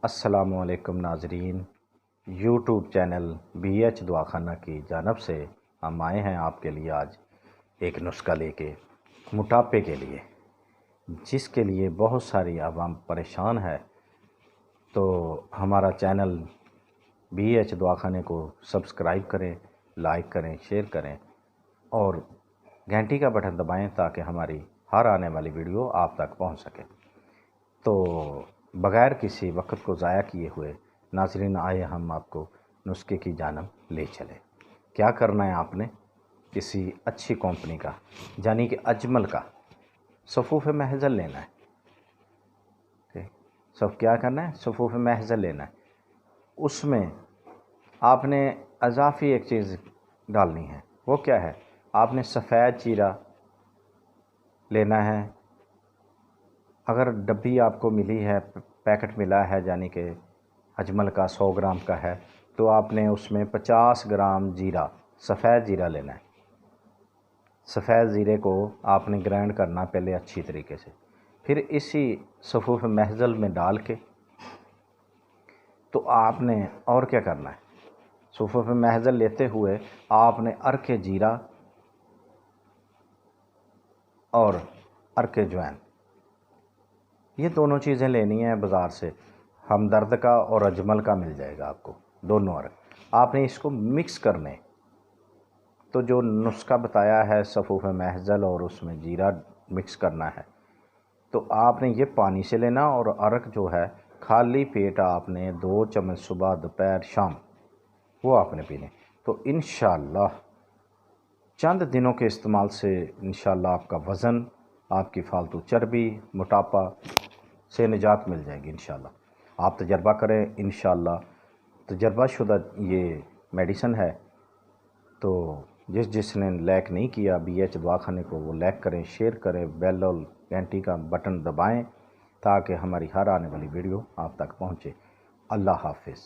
السلام علیکم ناظرین، یوٹیوب چینل BH دواخانہ کی جانب سے ہم آئے ہیں آپ کے لیے آج ایک نسخہ لے کے موٹاپے کے لیے، جس کے لیے بہت ساری عوام پریشان ہے۔ تو ہمارا چینل BH دواخانے کو سبسکرائب کریں، لائک کریں، شیئر کریں اور گھنٹی کا بٹن دبائیں تاکہ ہماری ہر آنے والی ویڈیو آپ تک پہنچ سکے۔ تو بغیر کسی وقت کو ضائع کیے ہوئے ناظرین، آئے ہم آپ کو نسخے کی جانب لے چلیں۔ کیا کرنا ہے آپ نے؟ کسی اچھی کمپنی کا یعنی کہ اجمل کا صفوف محضل لینا ہے۔ کیا کرنا ہے؟ صفوف محضل لینا ہے۔ اس میں آپ نے اضافی ایک چیز ڈالنی ہے، وہ کیا ہے؟ آپ نے سفید چیرا لینا ہے۔ اگر ڈبی آپ کو ملی ہے، پیکٹ ملا ہے یعنی کہ اجمل کا 100 گرام کا ہے، تو آپ نے اس میں 50 گرام جیرا، سفید زیرہ لینا ہے۔ سفید زیرے کو آپ نے گرائنڈ کرنا پہلے اچھی طریقے سے، پھر اسی صفوف محضل میں ڈال کے تو آپ نے اور کیا کرنا ہے؟ صفوف محضل لیتے ہوئے آپ نے عرق جیرا اور عرق جوین، یہ دونوں چیزیں لینی ہیں بازار سے۔ ہمدرد کا اور اجمل کا مل جائے گا آپ کو، دونوں عرق۔ آپ نے اس کو مکس کرنے، تو جو نسخہ بتایا ہے صفوف محضل اور اس میں جیرا مکس کرنا ہے، تو آپ نے یہ پانی سے لینا اور عرق جو ہے خالی پیٹ آپ نے 2 چمچ صبح، دوپہر، شام وہ آپ نے پینے۔ تو انشاءاللہ چند دنوں کے استعمال سے انشاءاللہ آپ کا وزن، آپ کی فالتو چربی، موٹاپا سے نجات مل جائے گی انشاءاللہ۔ آپ تجربہ کریں انشاءاللہ۔ تجربہ شدہ یہ میڈیسن ہے، تو جس نے لائک نہیں کیا BH دواخانے کو، وہ لائک کریں، شیئر کریں، بیل اور گھنٹی کا بٹن دبائیں تاکہ ہماری ہر آنے والی ویڈیو آپ تک پہنچے۔ اللہ حافظ۔